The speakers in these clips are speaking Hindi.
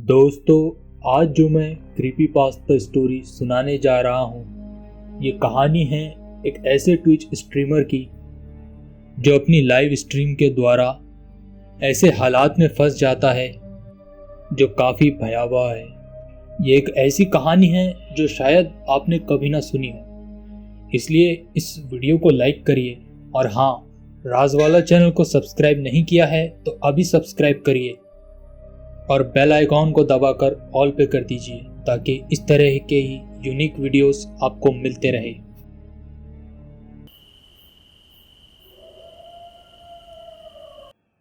दोस्तों, आज जो मैं क्रीपीपास्ता स्टोरी सुनाने जा रहा हूँ, ये कहानी है एक ऐसे ट्विच स्ट्रीमर की जो अपनी लाइव स्ट्रीम के द्वारा ऐसे हालात में फंस जाता है जो काफ़ी भयावह है। ये एक ऐसी कहानी है जो शायद आपने कभी ना सुनी हो, इसलिए इस वीडियो को लाइक करिए और हाँ, राजवाला चैनल को सब्सक्राइब नहीं किया है तो अभी सब्सक्राइब करिए और बेल आइकॉन को दबाकर ऑल पे कर दीजिए ताकि इस तरह के ही यूनिक वीडियोस आपको मिलते रहे।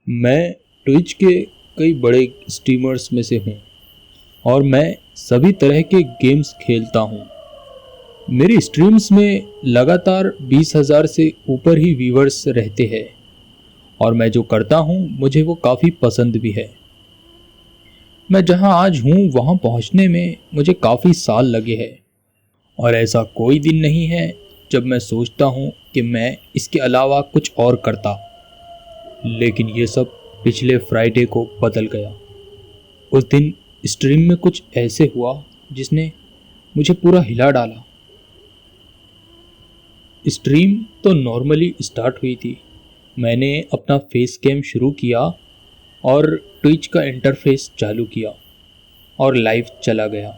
मैं ट्विच के कई बड़े स्ट्रीमर्स में से हूँ और मैं सभी तरह के गेम्स खेलता हूँ। मेरी स्ट्रीम्स में लगातार 20,000 से ऊपर ही व्यूअर्स रहते हैं और मैं जो करता हूँ मुझे वो काफ़ी पसंद भी है। मैं जहां आज हूं वहां पहुंचने में मुझे काफ़ी साल लगे हैं और ऐसा कोई दिन नहीं है जब मैं सोचता हूं कि मैं इसके अलावा कुछ और करता। लेकिन ये सब पिछले फ्राइडे को बदल गया। उस दिन स्ट्रीम में कुछ ऐसे हुआ जिसने मुझे पूरा हिला डाला। स्ट्रीम तो नॉर्मली स्टार्ट हुई थी। मैंने अपना फेस कैम शुरू किया और ट्विच का इंटरफेस चालू किया और लाइव चला गया।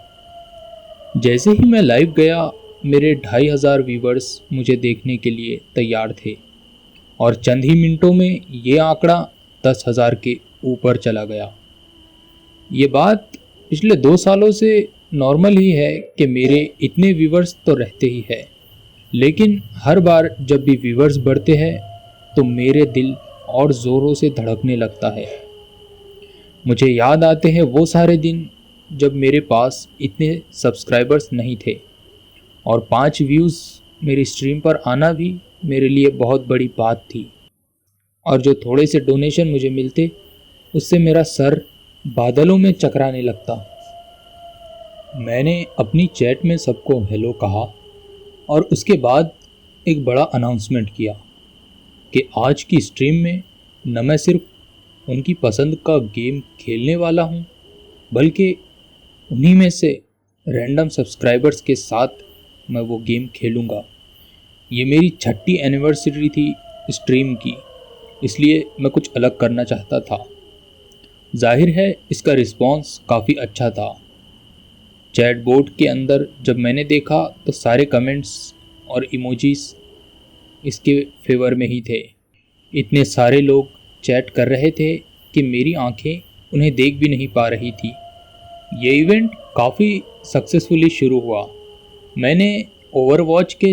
जैसे ही मैं लाइव गया, मेरे 2,500 व्यूवर्स मुझे देखने के लिए तैयार थे और चंद ही मिनटों में ये आंकड़ा 10,000 के ऊपर चला गया। ये बात पिछले 2 सालों से नॉर्मल ही है कि मेरे इतने व्यूवर्स तो रहते ही है, लेकिन हर बार जब भी व्यूवर्स बढ़ते हैं तो मेरे दिल और ज़ोरों से धड़कने लगता है। मुझे याद आते हैं वो सारे दिन जब मेरे पास इतने सब्सक्राइबर्स नहीं थे और 5 व्यूज़ मेरी स्ट्रीम पर आना भी मेरे लिए बहुत बड़ी बात थी। और जो थोड़े से डोनेशन मुझे मिलते उससे मेरा सर बादलों में चकराने लगता। मैंने अपनी चैट में सबको हेलो कहा और उसके बाद एक बड़ा अनाउंसमेंट किया कि आज की स्ट्रीम में न मैं सिर्फ उनकी पसंद का गेम खेलने वाला हूँ, बल्कि उन्हीं में से रैंडम सब्सक्राइबर्स के साथ मैं वो गेम खेलूँगा। ये मेरी 6ठी एनिवर्सरी थी स्ट्रीम की, इसलिए मैं कुछ अलग करना चाहता था। जाहिर है इसका रिस्पॉन्स काफ़ी अच्छा था। चैट बोर्ड के अंदर जब मैंने देखा तो सारे कमेंट्स और इमोजीज इसके फेवर में ही थे। इतने सारे लोग चैट कर रहे थे कि मेरी आंखें उन्हें देख भी नहीं पा रही थी। ये इवेंट काफ़ी सक्सेसफुली शुरू हुआ। मैंने ओवरवॉच के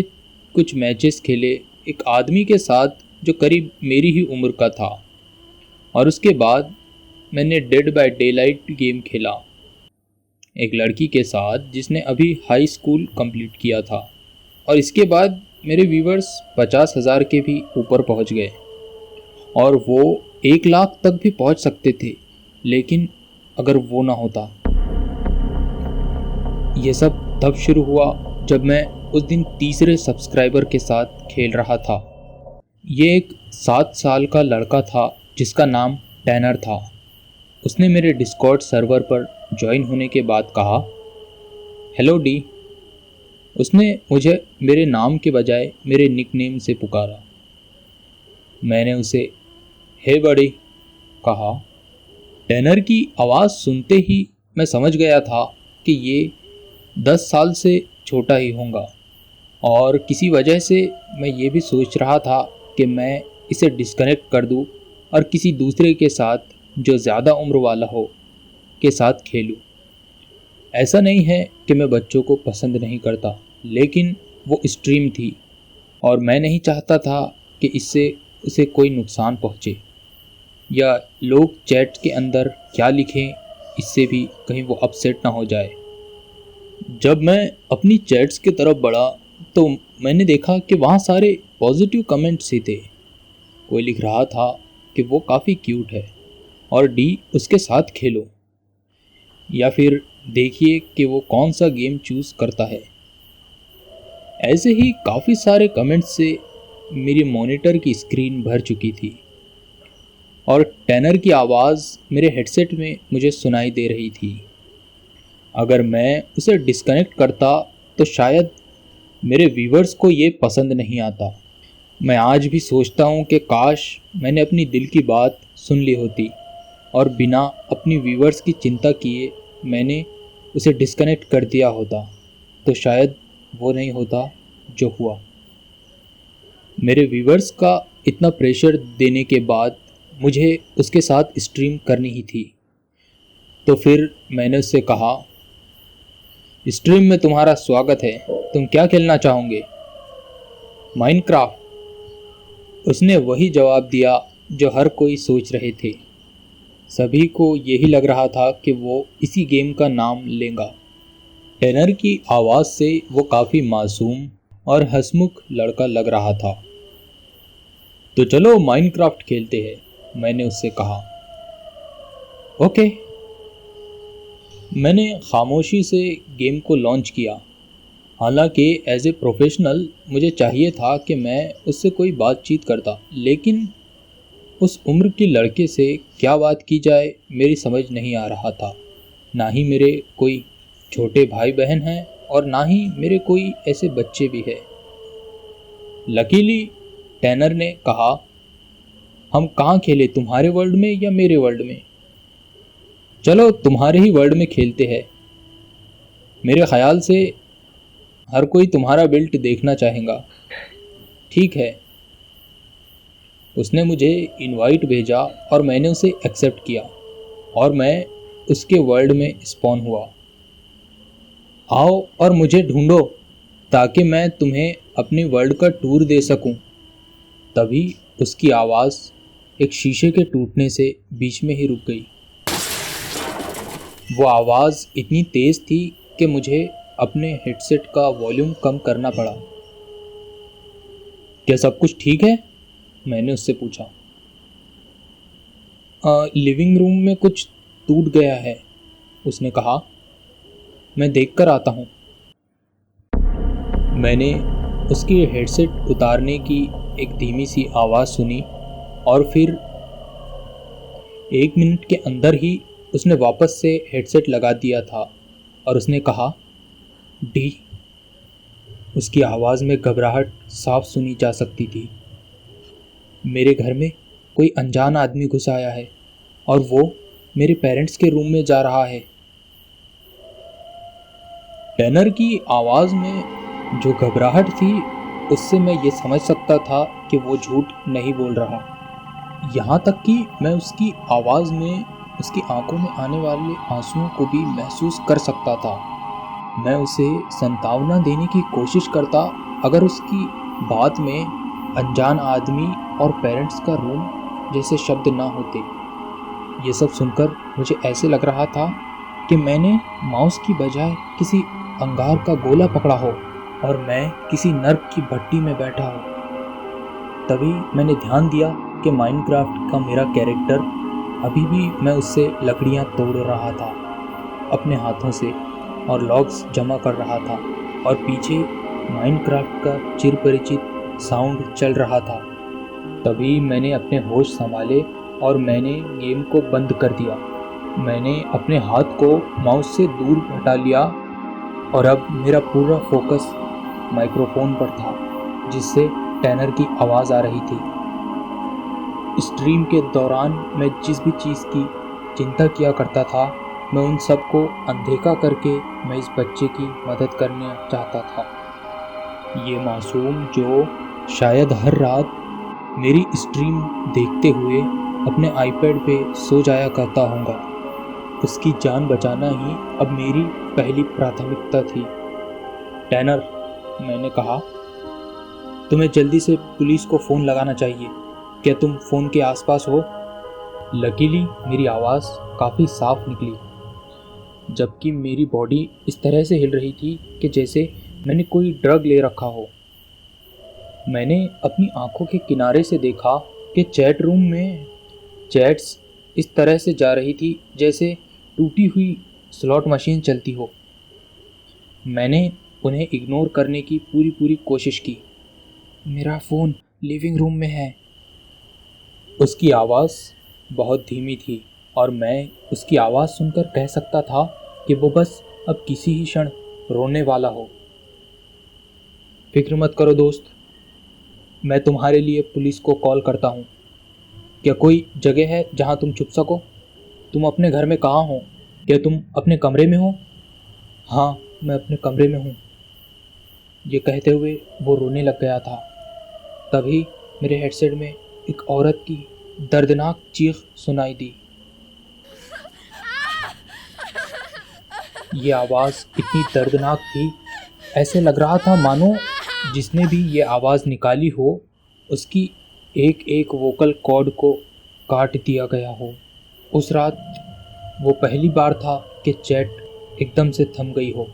कुछ मैचेस खेले एक आदमी के साथ जो करीब मेरी ही उम्र का था और उसके बाद मैंने डेड बाय डेलाइट गेम खेला एक लड़की के साथ जिसने अभी हाई स्कूल कंप्लीट किया था। और इसके बाद मेरे व्यूवर्स 50,000 के भी ऊपर पहुंच गए और वो 1 लाख तक भी पहुंच सकते थे, लेकिन अगर वो ना होता। ये सब तब शुरू हुआ जब मैं उस दिन तीसरे सब्सक्राइबर के साथ खेल रहा था। ये एक 7 साल का लड़का था जिसका नाम टैनर था। उसने मेरे डिस्कॉर्ड सर्वर पर ज्वाइन होने के बाद कहा, हेलो डी। उसने मुझे मेरे नाम के बजाय मेरे निकनेम से पुकारा। मैंने उसे हे बड़ी कहा। टैनर की आवाज़ सुनते ही मैं समझ गया था कि ये 10 साल से छोटा ही होगा और किसी वजह से मैं ये भी सोच रहा था कि मैं इसे डिस्कनेक्ट कर दूं और किसी दूसरे के साथ जो ज़्यादा उम्र वाला हो के साथ खेलूं। ऐसा नहीं है कि मैं बच्चों को पसंद नहीं करता, लेकिन वो स्ट्रीम थी और मैं नहीं चाहता था कि इससे उसे कोई नुकसान पहुँचे या लोग चैट के अंदर क्या लिखें इससे भी कहीं वो अपसेट ना हो जाए। जब मैं अपनी चैट्स की तरफ बढ़ा तो मैंने देखा कि वहाँ सारे पॉजिटिव कमेंट्स ही थे। कोई लिख रहा था कि वो काफ़ी क्यूट है और डी उसके साथ खेलो, या फिर देखिए कि वो कौन सा गेम चूज़ करता है। ऐसे ही काफ़ी सारे कमेंट्स से मेरी मॉनिटर की स्क्रीन भर चुकी थी और टैनर की आवाज़ मेरे हेडसेट में मुझे सुनाई दे रही थी। अगर मैं उसे डिस्कनेक्ट करता तो शायद मेरे व्यूवर्स को ये पसंद नहीं आता। मैं आज भी सोचता हूँ कि काश मैंने अपनी दिल की बात सुन ली होती और बिना अपनी व्यूवर्स की चिंता किए मैंने उसे डिस्कनेक्ट कर दिया होता, तो शायद वो नहीं होता जो हुआ। मेरे व्यूवर्स का इतना प्रेशर देने के बाद मुझे उसके साथ स्ट्रीम करनी ही थी। तो फिर मैंने उससे कहा, स्ट्रीम में तुम्हारा स्वागत है, तुम क्या खेलना चाहोगे? माइनक्राफ्ट। उसने वही जवाब दिया जो हर कोई सोच रहे थे। सभी को यही लग रहा था कि वो इसी गेम का नाम लेगा। टैनर की आवाज़ से वो काफ़ी मासूम और हंसमुख लड़का लग रहा था। तो चलो माइनक्राफ्ट खेलते हैं, मैंने उससे कहा। ओके। मैंने खामोशी से गेम को लॉन्च किया। हालांकि एज ए प्रोफेशनल मुझे चाहिए था कि मैं उससे कोई बातचीत करता, लेकिन उस उम्र के लड़के से क्या बात की जाए मेरी समझ नहीं आ रहा था। ना ही मेरे कोई छोटे भाई बहन हैं और ना ही मेरे कोई ऐसे बच्चे भी हैं। लकीली टैनर ने कहा, हम कहाँ खेले, तुम्हारे वर्ल्ड में या मेरे वर्ल्ड में? चलो तुम्हारे ही वर्ल्ड में खेलते हैं। मेरे ख्याल से हर कोई तुम्हारा बिल्ट देखना चाहेगा। ठीक है। उसने मुझे इनवाइट भेजा और मैंने उसे एक्सेप्ट किया और मैं उसके वर्ल्ड में स्पॉन हुआ। आओ और मुझे ढूंढो ताकि मैं तुम्हें अपने वर्ल्ड का टूर दे सकूं। तभी उसकी आवाज़ एक शीशे के टूटने से बीच में ही रुक गई। वो आवाज़ इतनी तेज़ थी कि मुझे अपने हेडसेट का वॉल्यूम कम करना पड़ा। क्या सब कुछ ठीक है? मैंने उससे पूछा। लिविंग रूम में कुछ टूट गया है, उसने कहा। मैं देखकर आता हूँ। मैंने उसकी हेडसेट उतारने की एक धीमी सी आवाज़ सुनी और फिर 1 मिनट के अंदर ही उसने वापस से हेडसेट लगा दिया था और उसने कहा, डी। उसकी आवाज़ में घबराहट साफ सुनी जा सकती थी। मेरे घर में कोई अनजान आदमी घुस आया है और वो मेरे पेरेंट्स के रूम में जा रहा है। टैनर की आवाज़ में जो घबराहट थी उससे मैं ये समझ सकता था कि वो झूठ नहीं बोल रहा। यहाँ तक कि मैं उसकी आवाज़ में उसकी आंखों में आने वाले आंसुओं को भी महसूस कर सकता था। मैं उसे सांत्वना देने की कोशिश करता अगर उसकी बात में अनजान आदमी और पेरेंट्स का रूम जैसे शब्द ना होते। ये सब सुनकर मुझे ऐसे लग रहा था कि मैंने माउस की बजाय किसी अंगार का गोला पकड़ा हो और मैं किसी नर्क की भट्टी में बैठा हो। तभी मैंने ध्यान दिया कि माइनक्राफ्ट का मेरा कैरेक्टर अभी भी मैं उससे लकड़ियाँ तोड़ रहा था अपने हाथों से और लॉग्स जमा कर रहा था और पीछे माइनक्राफ्ट का चिरपरिचित साउंड चल रहा था। तभी मैंने अपने होश संभाले और मैंने गेम को बंद कर दिया। मैंने अपने हाथ को माउस से दूर हटा लिया और अब मेरा पूरा फोकस माइक्रोफोन पर था जिससे टैनर की आवाज़ आ रही थी। स्ट्रीम के दौरान मैं जिस भी चीज़ की चिंता किया करता था मैं उन सब को अनदेखा करके मैं इस बच्चे की मदद करना चाहता था। ये मासूम जो शायद हर रात मेरी स्ट्रीम देखते हुए अपने आईपैड पे सो जाया करता होगा, उसकी जान बचाना ही अब मेरी पहली प्राथमिकता थी। टैनर, मैंने कहा, तुम्हें जल्दी से पुलिस को फ़ोन लगाना चाहिए। क्या तुम फ़ोन के आसपास हो? लकीली मेरी आवाज़ काफ़ी साफ निकली, जबकि मेरी बॉडी इस तरह से हिल रही थी कि जैसे मैंने कोई ड्रग ले रखा हो। मैंने अपनी आंखों के किनारे से देखा कि चैट रूम में चैट्स इस तरह से जा रही थी जैसे टूटी हुई स्लॉट मशीन चलती हो। मैंने उन्हें इग्नोर करने की पूरी कोशिश की। मेरा फ़ोन लिविंग रूम में है। उसकी आवाज़ बहुत धीमी थी और मैं उसकी आवाज़ सुनकर कह सकता था कि वो बस अब किसी ही क्षण रोने वाला हो। फिक्र मत करो दोस्त, मैं तुम्हारे लिए पुलिस को कॉल करता हूँ। क्या कोई जगह है जहाँ तुम छुप सको? तुम अपने घर में कहाँ हो? क्या तुम अपने कमरे में हो? हाँ, मैं अपने कमरे में हूँ। ये कहते हुए वो रोने लग गया था। तभी मेरे हेडसेट में एक औरत की दर्दनाक चीख सुनाई दी। ये आवाज़ इतनी दर्दनाक थी, ऐसे लग रहा था मानो जिसने भी ये आवाज़ निकाली हो उसकी एक एक वोकल कॉर्ड को काट दिया गया हो। उस रात वो पहली बार था कि चैट एकदम से थम गई हो।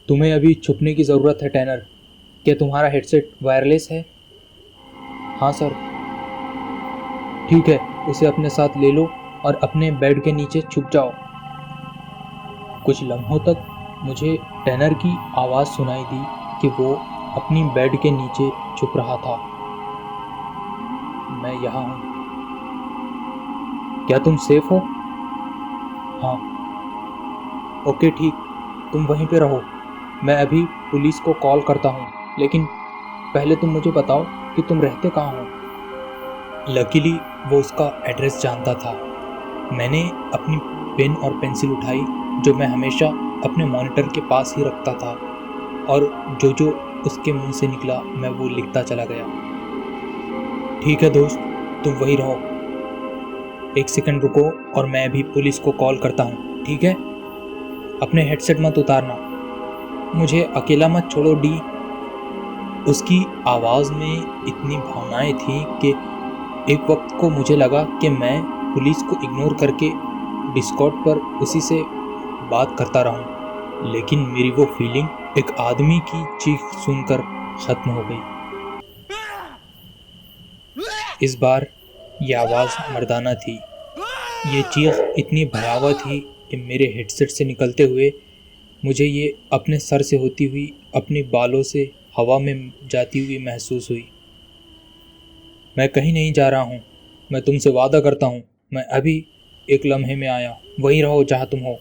तुम्हें अभी छुपने की ज़रूरत है टैनर। क्या तुम्हारा हेडसेट वायरलेस है? हाँ सर। ठीक है, उसे अपने साथ ले लो और अपने बेड के नीचे छुप जाओ। कुछ लम्हों तक मुझे टैनर की आवाज़ सुनाई दी कि वो अपनी बेड के नीचे छुप रहा था। मैं यहाँ हूँ। क्या तुम सेफ हो? हाँ। ओके ठीक, तुम वहीं पे रहो। मैं अभी पुलिस को कॉल करता हूँ, लेकिन पहले तुम मुझे बताओ कि तुम रहते कहाँ हो। लकीली वो उसका एड्रेस जानता था। मैंने अपनी पेन और पेंसिल उठाई जो मैं हमेशा अपने मॉनिटर के पास ही रखता था, और जो जो उसके मुंह से निकला मैं वो लिखता चला गया। ठीक है दोस्त, तुम वहीं रहो। एक सेकंड रुको और मैं अभी पुलिस को कॉल करता हूँ, ठीक है? अपने हेडसेट मत उतारना। मुझे अकेला मत छोड़ो डी। उसकी आवाज़ में इतनी भावनाएं थी कि एक वक्त को मुझे लगा कि मैं पुलिस को इग्नोर करके डिस्कॉर्ड पर उसी से बात करता रहूं, लेकिन मेरी वो फीलिंग एक आदमी की चीख सुनकर ख़त्म हो गई। इस बार ये आवाज़ मर्दाना थी। ये चीख इतनी भयावह थी कि मेरे हेडसेट से निकलते हुए मुझे ये अपने सर से होती हुई अपने बालों से हवा में जाती हुई महसूस हुई। मैं कहीं नहीं जा रहा हूँ। मैं तुमसे वादा करता हूँ, मैं अभी एक लम्हे में आया। वहीं रहो जहाँ तुम हो।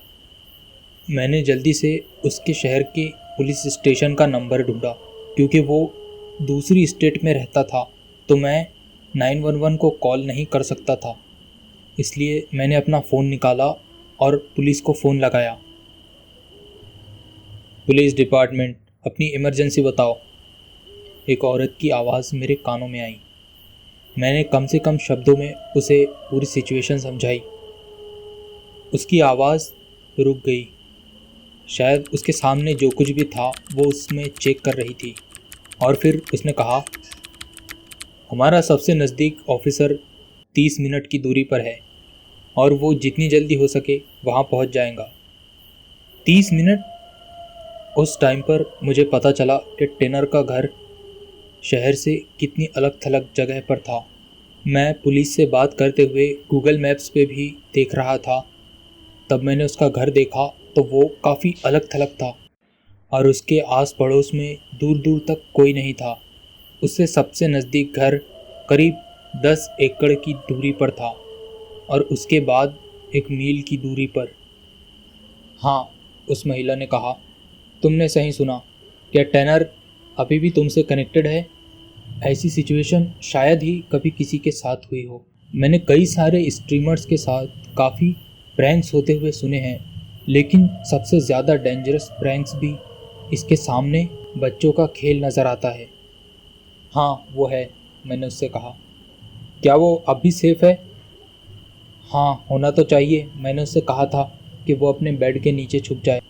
मैंने जल्दी से उसके शहर के पुलिस स्टेशन का नंबर ढूंढा, क्योंकि वो दूसरी स्टेट में रहता था तो मैं 911 को कॉल नहीं कर सकता था। इसलिए मैंने अपना फ़ोन निकाला और पुलिस को फ़ोन लगाया। पुलिस डिपार्टमेंट, अपनी इमरजेंसी बताओ। एक औरत की आवाज़ मेरे कानों में आई। मैंने कम से कम शब्दों में उसे पूरी सिचुएशन समझाई। उसकी आवाज़ रुक गई। शायद उसके सामने जो कुछ भी था वो उसमें चेक कर रही थी। और फिर उसने कहा, हमारा सबसे नज़दीक ऑफिसर 30 मिनट की दूरी पर है और वो जितनी जल्दी हो सके वहाँ पहुँच जाएगा। 30 मिनट? उस टाइम पर मुझे पता चला कि टेनर का घर शहर से कितनी अलग थलग जगह पर था। मैं पुलिस से बात करते हुए गूगल मैप्स पे भी देख रहा था। तब मैंने उसका घर देखा तो वो काफ़ी अलग थलग था और उसके आस पड़ोस में दूर दूर तक कोई नहीं था। उससे सबसे नज़दीक घर करीब 10 एकड़ की दूरी पर था और उसके बाद 1 मील की दूरी पर। हाँ, उस महिला ने कहा, तुमने सही सुना। क्या टैनर अभी भी तुमसे कनेक्टेड है? ऐसी सिचुएशन शायद ही कभी किसी के साथ हुई हो। मैंने कई सारे स्ट्रीमर्स के साथ काफ़ी प्रैंक्स होते हुए सुने हैं, लेकिन सबसे ज़्यादा डेंजरस प्रैंक्स भी इसके सामने बच्चों का खेल नज़र आता है। हाँ वो है, मैंने उससे कहा। क्या वो अब भी सेफ़ है? हाँ होना तो चाहिए। मैंने उससे कहा था कि वो अपने बेड के नीचे छुप जाए।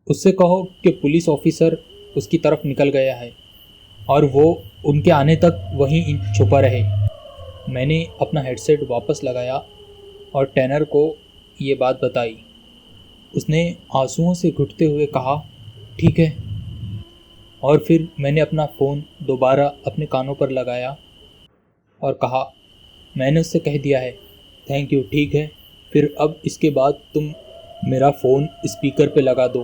उससे कहो कि पुलिस ऑफिसर उसकी तरफ निकल गया है और वो उनके आने तक वहीं छुपा रहे। मैंने अपना हेडसेट वापस लगाया और टैनर को ये बात बताई। उसने आंसुओं से घुटते हुए कहा, ठीक है। और फिर मैंने अपना फ़ोन दोबारा अपने कानों पर लगाया और कहा, मैंने उससे कह दिया है, थैंक यू, ठीक है। फिर अब इसके बाद तुम मेरा फ़ोन स्पीकर पे लगा दो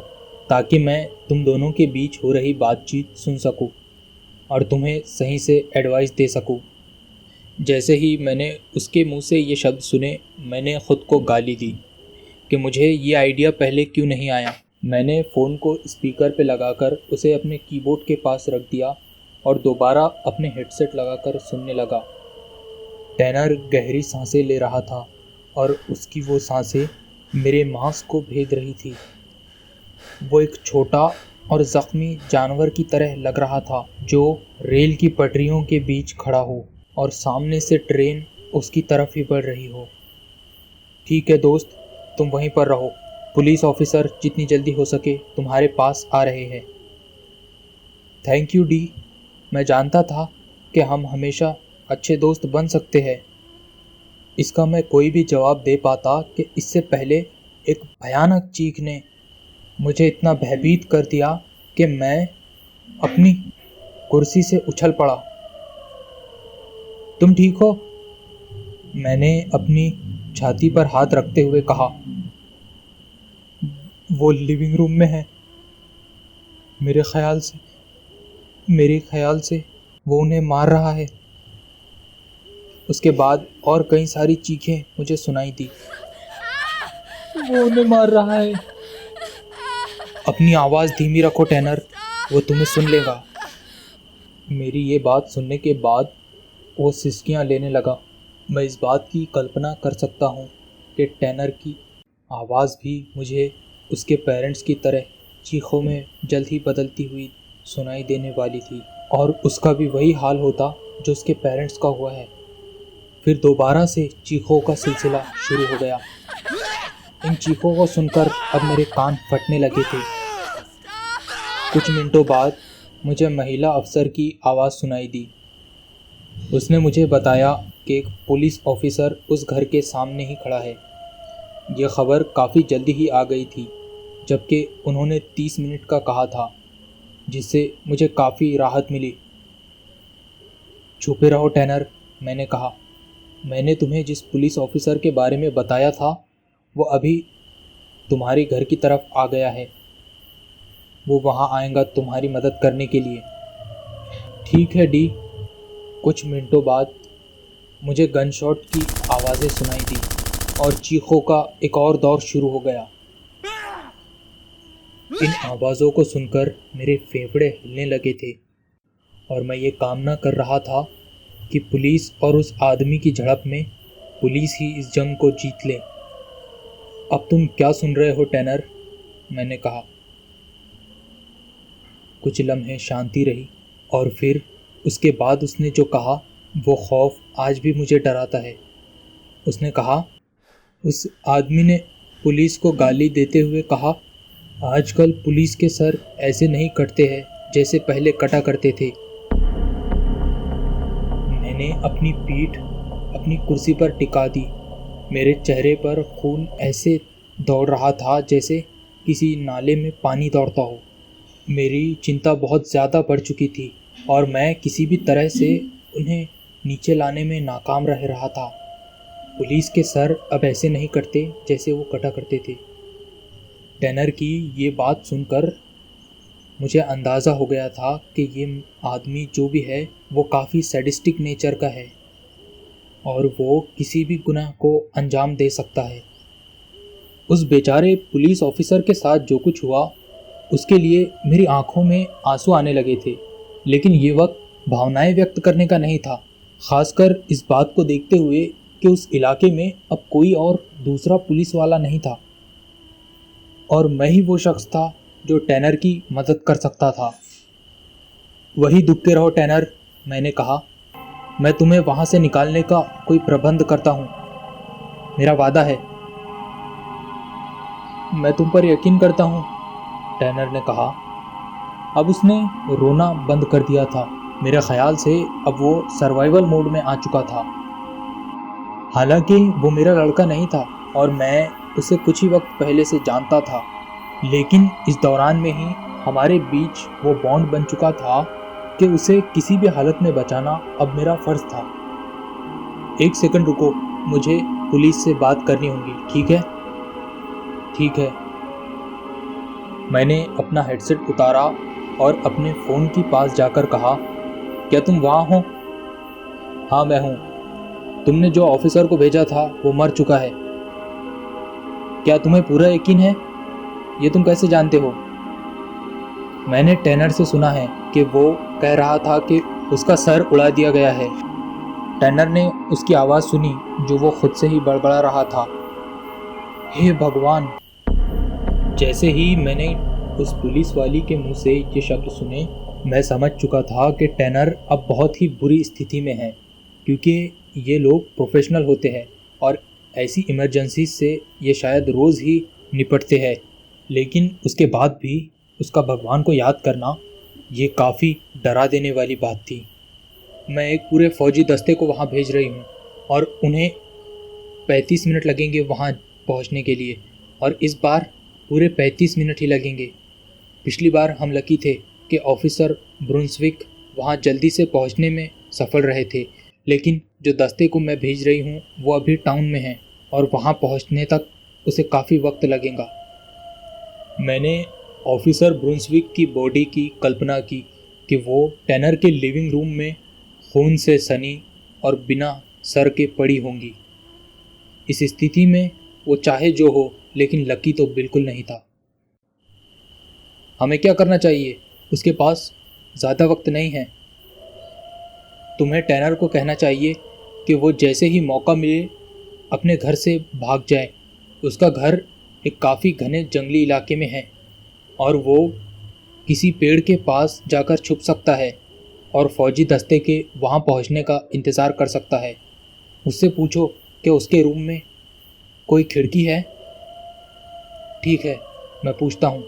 ताकि मैं तुम दोनों के बीच हो रही बातचीत सुन सकूं और तुम्हें सही से एडवाइस दे सकूं। जैसे ही मैंने उसके मुंह से ये शब्द सुने, मैंने ख़ुद को गाली दी। कि मुझे ये आइडिया पहले क्यों नहीं आया। मैंने फ़ोन को स्पीकर पे लगाकर उसे अपने कीबोर्ड के पास रख दिया और दोबारा अपने हेडसेट लगाकर सुनने लगा। टैनर गहरी सांसें ले रहा था और उसकी वो सांसें मेरे मांस को भेद रही थी। वो एक छोटा और ज़ख्मी जानवर की तरह लग रहा था जो रेल की पटरियों के बीच खड़ा हो और सामने से ट्रेन उसकी तरफ ही बढ़ रही हो। ठीक है दोस्त, तुम वहीं पर रहो। पुलिस ऑफिसर जितनी जल्दी हो सके तुम्हारे पास आ रहे हैं। Thank U D. मैं जानता था कि हम हमेशा अच्छे दोस्त बन सकते हैं। इसका मैं कोई भी जवाब दे पाता कि इससे पहले एक भयानक चीख ने मुझे इतना भयभीत कर दिया कि मैं अपनी कुर्सी से उछल पड़ा। तुम ठीक हो? मैंने अपनी छाती पर हाथ रखते हुए कहा। वो लिविंग रूम में है। मेरे ख्याल से वो उन्हें मार रहा है। उसके बाद और कई सारी चीखें मुझे सुनाई दी। वो उन्हें मार रहा है। अपनी आवाज़ धीमी रखो टैनर, वो तुम्हें सुन लेगा। मेरी ये बात सुनने के बाद वो सिसकियाँ लेने लगा। मैं इस बात की कल्पना कर सकता हूँ कि टैनर की आवाज़ भी मुझे उसके पेरेंट्स की तरह चीखों में जल्द ही बदलती हुई सुनाई देने वाली थी और उसका भी वही हाल होता जो उसके पेरेंट्स का हुआ है। फिर दोबारा से चीखों का सिलसिला शुरू हो गया। इन चीखों को सुनकर अब मेरे कान फटने लगे थे। कुछ मिनटों बाद मुझे महिला अफसर की आवाज़ सुनाई दी। उसने मुझे बताया कि एक पुलिस ऑफिसर उस घर के सामने ही खड़ा है। यह खबर काफ़ी जल्दी ही आ गई थी, जबकि उन्होंने 30 मिनट का कहा था, जिससे मुझे काफ़ी राहत मिली। छुपे रहो टैनर, मैंने कहा। मैंने तुम्हें जिस पुलिस ऑफिसर के बारे में बताया था वो अभी तुम्हारे घर की तरफ आ गया है। वो वहाँ आएगा तुम्हारी मदद करने के लिए। ठीक है डी। कुछ मिनटों बाद मुझे गन शॉट की आवाज़ें सुनाई दी और चीखों का एक और दौर शुरू हो गया। इन आवाज़ों को सुनकर मेरे फेफड़े हिलने लगे थे और मैं ये कामना कर रहा था कि पुलिस और उस आदमी की झड़प में पुलिस ही इस जंग को जीत ले। अब तुम क्या सुन रहे हो टैनर? मैंने कहा। कुछ लम्हे शांति रही और फिर उसके बाद उसने जो कहा वो खौफ आज भी मुझे डराता है। उसने कहा, उस आदमी ने पुलिस को गाली देते हुए कहा, आजकल पुलिस के सर ऐसे नहीं कटते हैं जैसे पहले कटा करते थे। मैंने अपनी पीठ अपनी कुर्सी पर टिका दी। मेरे चेहरे पर खून ऐसे दौड़ रहा था जैसे किसी नाले में पानी दौड़ता हो। मेरी चिंता बहुत ज़्यादा बढ़ चुकी थी और मैं किसी भी तरह से उन्हें नीचे लाने में नाकाम रह रहा था। पुलिस के सर अब ऐसे नहीं कटते जैसे वो कटा करते थे। टैनर की ये बात सुनकर मुझे अंदाज़ा हो गया था कि ये आदमी जो भी है वो काफ़ी सैडिस्टिक नेचर का है और वो किसी भी गुनाह को अंजाम दे सकता है। उस बेचारे पुलिस ऑफिसर के साथ जो कुछ हुआ उसके लिए मेरी आंखों में आंसू आने लगे थे, लेकिन ये वक्त भावनाएं व्यक्त करने का नहीं था, खासकर इस बात को देखते हुए कि उस इलाके में अब कोई और दूसरा पुलिस वाला नहीं था और मैं ही वो शख्स था जो टैनर की मदद कर सकता था। वही दुबके रहो टैनर, मैंने कहा। मैं तुम्हें वहाँ से निकालने का कोई प्रबंध करता हूँ, मेरा वादा है। मैं तुम पर यकीन करता हूँ, टैनर ने कहा। अब उसने रोना बंद कर दिया था। मेरे ख्याल से अब वो सर्वाइवल मोड में आ चुका था। हालांकि वो मेरा लड़का नहीं था और मैं उसे कुछ ही वक्त पहले से जानता था, लेकिन इस दौरान में ही हमारे बीच वो बॉन्ड बन चुका था कि उसे किसी भी हालत में बचाना अब मेरा फ़र्ज़ था। एक सेकंड रुको, मुझे पुलिस से बात करनी होगी, ठीक है? ठीक है। मैंने अपना हेडसेट उतारा और अपने फ़ोन के पास जाकर कहा, क्या तुम वहाँ हो? हाँ मैं हूँ। तुमने जो ऑफिसर को भेजा था वो मर चुका है। क्या तुम्हें पूरा यकीन है? ये तुम कैसे जानते हो? मैंने टैनर से सुना है कि वो कह रहा था कि उसका सर उड़ा दिया गया है। टैनर ने उसकी आवाज़ सुनी जो वो खुद से ही बड़बड़ा रहा था। हे भगवान! जैसे ही मैंने उस पुलिस वाली के मुंह से ये शब्द सुने, मैं समझ चुका था कि टैनर अब बहुत ही बुरी स्थिति में है, क्योंकि ये लोग प्रोफेशनल होते हैं और ऐसी इमरजेंसी से ये शायद रोज़ ही निपटते हैं। लेकिन उसके बाद भी उसका भगवान को याद करना ये काफ़ी डरा देने वाली बात थी। मैं एक पूरे फौजी दस्ते को वहाँ भेज रही हूँ और उन्हें 35 मिनट लगेंगे वहाँ पहुँचने के लिए, और इस बार पूरे 35 मिनट ही लगेंगे। पिछली बार हम लकी थे कि ऑफिसर ब्रुंसविक वहाँ जल्दी से पहुँचने में सफल रहे थे, लेकिन जो दस्ते को मैं भेज रही हूँ वो अभी टाउन में है और वहाँ पहुँचने तक उसे काफ़ी वक्त लगेगा। मैंने ऑफिसर ब्रुंसविक की बॉडी की कल्पना की कि वो टैनर के लिविंग रूम में खून से सनी और बिना सर के पड़ी होंगी। इस स्थिति में वो चाहे जो हो, लेकिन लकी तो बिल्कुल नहीं था। हमें क्या करना चाहिए? उसके पास ज़्यादा वक्त नहीं है। तुम्हें टैनर को कहना चाहिए कि वो जैसे ही मौका मिले अपने घर से भाग जाए। उसका घर एक काफ़ी घने जंगली इलाके में है और वो किसी पेड़ के पास जाकर छुप सकता है और फौजी दस्ते के वहाँ पहुँचने का इंतज़ार कर सकता है। उससे पूछो कि उसके रूम में कोई खिड़की है। ठीक है, मैं पूछता हूँ।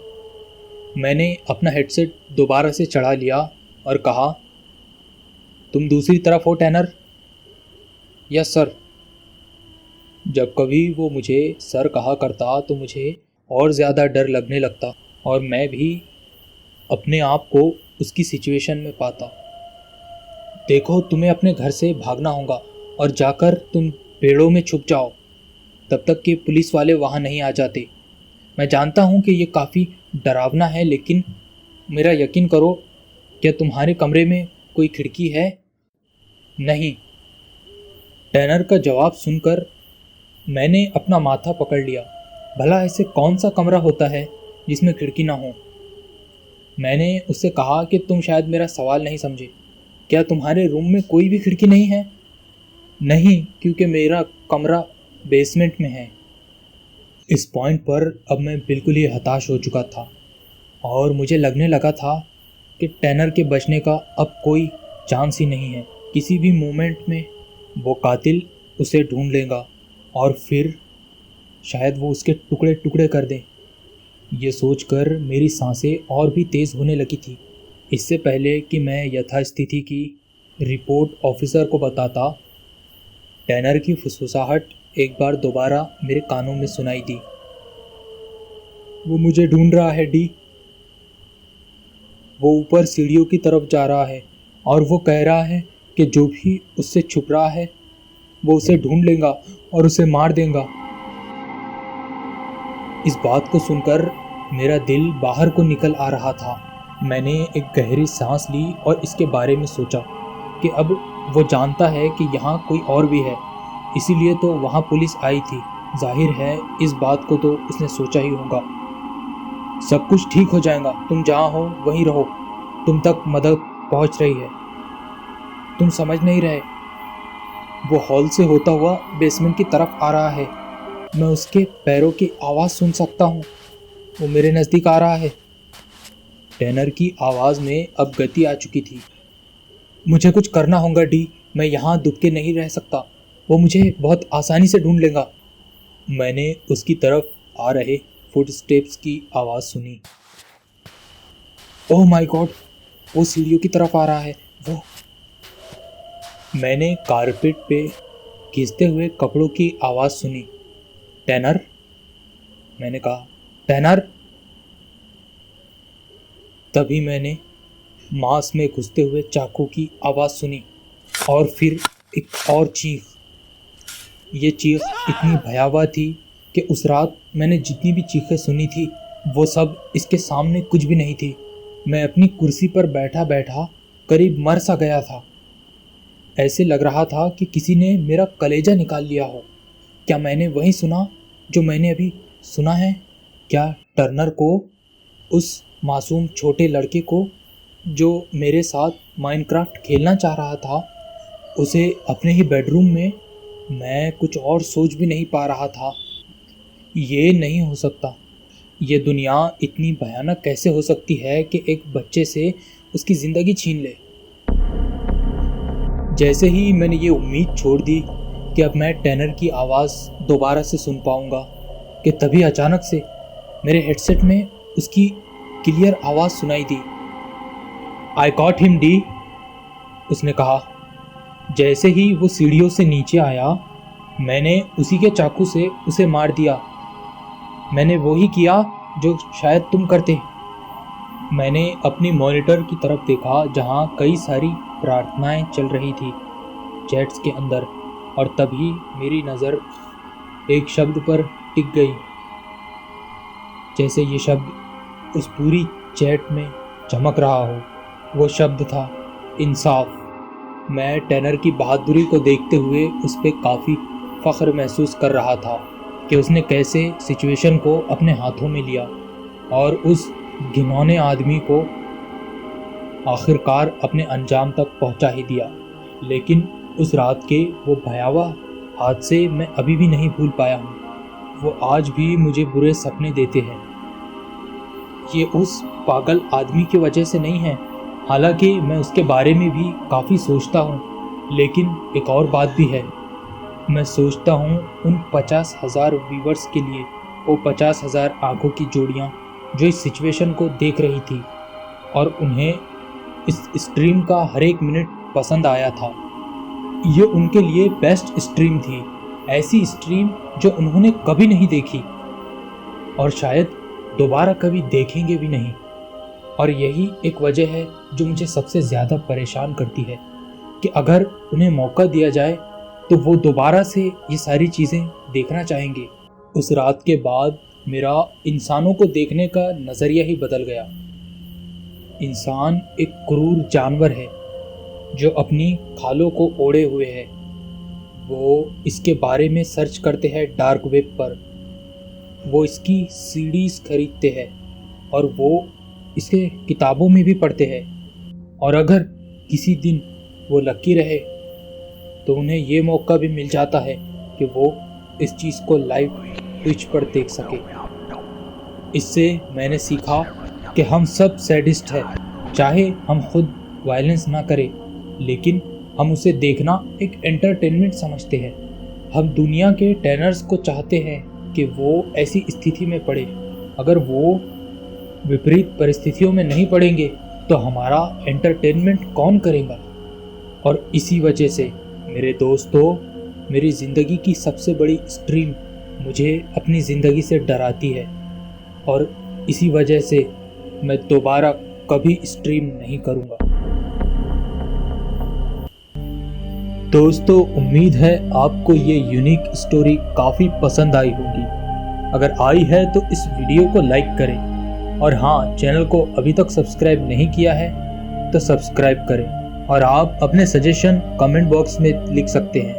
मैंने अपना हेडसेट दोबारा से चढ़ा लिया और कहा, तुम दूसरी तरफ हो टैनर? Yes sir. जब कभी वो मुझे सर कहा करता तो मुझे और ज़्यादा डर लगने लगता और मैं भी अपने आप को उसकी सिचुएशन में पाता। देखो, तुम्हें अपने घर से भागना होगा और जाकर तुम पेड़ों में छुप जाओ तब तक कि पुलिस वाले वहाँ नहीं आ जाते। मैं जानता हूँ कि ये काफ़ी डरावना है, लेकिन मेरा यकीन करो। क्या तुम्हारे कमरे में कोई खिड़की है? नहीं। टैनर का जवाब सुनकर मैंने अपना माथा पकड़ लिया। भला ऐसे कौन सा कमरा होता है जिसमें खिड़की ना हो? मैंने उससे कहा कि तुम शायद मेरा सवाल नहीं समझे। क्या तुम्हारे रूम में कोई भी खिड़की नहीं है? नहीं, क्योंकि मेरा कमरा बेसमेंट में है। इस पॉइंट पर अब मैं बिल्कुल ही हताश हो चुका था और मुझे लगने लगा था कि टैनर के बचने का अब कोई चांस ही नहीं है। किसी भी मोमेंट में वो कातिल उसे ढूंढ लेगा और फिर शायद वो उसके टुकड़े टुकड़े कर दे। ये सोचकर मेरी सांसें और भी तेज़ होने लगी थी। इससे पहले कि मैं यथास्थिति की रिपोर्ट ऑफिसर को बताता, टैनर की फुसफुसाहट एक बार दोबारा मेरे कानों में सुनाई दी। वो मुझे ढूंढ रहा है डी। वो ऊपर सीढ़ियों की तरफ जा रहा है और वो कह रहा है कि जो भी उससे छुप रहा है वो उसे ढूंढ लेगा और उसे मार देगा। इस बात को सुनकर मेरा दिल बाहर को निकल आ रहा था। मैंने एक गहरी सांस ली और इसके बारे में सोचा कि अब वो जानता है कि यहाँ कोई और भी है, इसीलिए तो वहाँ पुलिस आई थी। जाहिर है इस बात को तो उसने सोचा ही होगा। सब कुछ ठीक हो जाएगा, तुम जहाँ हो वहीं रहो। तुम तक मदद पहुँच रही है। तुम समझ नहीं रहे। वो हॉल से होता हुआ बेसमेंट की तरफ आ रहा है। मैं उसके पैरों की आवाज़ सुन सकता हूँ। वो मेरे नज़दीक आ रहा है। टैनर की आवाज़ में अब गति आ चुकी थी। मुझे कुछ करना होगा डी, मैं यहाँ दुबके नहीं रह सकता। वो मुझे बहुत आसानी से ढूंढ लेगा। मैंने उसकी तरफ आ रहे फुटस्टेप्स की आवाज़ सुनी। ओह माय गॉड, वो सीढ़ियों की तरफ आ रहा है। वो मैंने कारपेट पे खींचते हुए कपड़ों की आवाज़ सुनी। टैनर, मैंने कहा, टैनर। तभी मैंने मांस में घुसते हुए चाकू की आवाज़ सुनी और फिर एक और चीख। ये चीख इतनी भयावह थी कि उस रात मैंने जितनी भी चीखें सुनी थी वो सब इसके सामने कुछ भी नहीं थी। मैं अपनी कुर्सी पर बैठा बैठा करीब मर सा गया था। ऐसे लग रहा था कि किसी ने मेरा कलेजा निकाल लिया हो। क्या मैंने वही सुना जो मैंने अभी सुना है क्या टर्नर को, उस मासूम छोटे लड़के को जो मेरे साथ माइनक्राफ्ट खेलना चाह रहा था, उसे अपने ही बेडरूम में, मैं कुछ और सोच भी नहीं पा रहा था। ये नहीं हो सकता। ये दुनिया इतनी भयानक कैसे हो सकती है कि एक बच्चे से उसकी ज़िंदगी छीन ले। जैसे ही मैंने ये उम्मीद छोड़ दी कि अब मैं टैनर की आवाज़ दोबारा से सुन पाऊँगा, कि तभी अचानक से मेरे हेडसेट में उसकी क्लियर आवाज़ सुनाई दी। आई गॉट हिम डी, उसने कहा। जैसे ही वो सीढ़ियों से नीचे आया, मैंने उसी के चाकू से उसे मार दिया। मैंने वही किया जो शायद तुम करते। मैंने अपनी मॉनिटर की तरफ देखा जहाँ कई सारी प्रार्थनाएं चल रही थी चैट्स के अंदर, और तभी मेरी नज़र एक शब्द पर टिक गई। जैसे ये शब्द उस पूरी चैट में चमक रहा हो। वो शब्द था इंसाफ। मैं टैनर की बहादुरी को देखते हुए उस पर काफ़ी फ़ख्र महसूस कर रहा था कि उसने कैसे सिचुएशन को अपने हाथों में लिया और उस घिनौने आदमी को आखिरकार अपने अंजाम तक पहुंचा ही दिया। लेकिन उस रात के वो भयावह हादसे मैं अभी भी नहीं भूल पाया हूँ। वो आज भी मुझे बुरे सपने देते हैं। ये उस पागल आदमी की वजह से नहीं है, हालांकि मैं उसके बारे में भी काफ़ी सोचता हूँ। लेकिन एक और बात भी है, मैं सोचता हूँ उन 50,000 व्यूवर्स के लिए, वो 50,000 आंखों की जोड़ियाँ जो इस सिचुएशन को देख रही थी और उन्हें इस स्ट्रीम का हर एक मिनट पसंद आया था। ये उनके लिए बेस्ट स्ट्रीम थी, ऐसी स्ट्रीम जो उन्होंने कभी नहीं देखी और शायद दोबारा कभी देखेंगे भी नहीं। और यही एक वजह है जो मुझे सबसे ज़्यादा परेशान करती है कि अगर उन्हें मौका दिया जाए तो वो दोबारा से ये सारी चीज़ें देखना चाहेंगे। उस रात के बाद मेरा इंसानों को देखने का नज़रिया ही बदल गया। इंसान एक क्रूर जानवर है जो अपनी खालों को ओढ़े हुए है। वो इसके बारे में सर्च करते हैं डार्क वेब पर, वो इसकी सीडीज़ खरीदते हैं और वो इसके किताबों में भी पढ़ते हैं। और अगर किसी दिन वो लकी रहे तो उन्हें ये मौका भी मिल जाता है कि वो इस चीज़ को लाइव ट्विच पर देख सके। इससे मैंने सीखा कि हम सब सैडिस्ट हैं, चाहे हम खुद वायलेंस ना करें, लेकिन हम उसे देखना एक एंटरटेनमेंट समझते हैं। हम दुनिया के टैनर्स को चाहते हैं कि वो ऐसी स्थिति में पड़े। अगर वो विपरीत परिस्थितियों में नहीं पड़ेंगे तो हमारा एंटरटेनमेंट कौन करेगा। और इसी वजह से मेरे दोस्तों, मेरी ज़िंदगी की सबसे बड़ी स्ट्रीम मुझे अपनी ज़िंदगी से डराती है और इसी वजह से मैं दोबारा कभी स्ट्रीम नहीं करूँगा। दोस्तों, उम्मीद है आपको ये यूनिक स्टोरी काफ़ी पसंद आई होगी। अगर आई है तो इस वीडियो को लाइक करें और हाँ, चैनल को अभी तक सब्सक्राइब नहीं किया है तो सब्सक्राइब करें और आप अपने सजेशन कमेंट बॉक्स में लिख सकते हैं।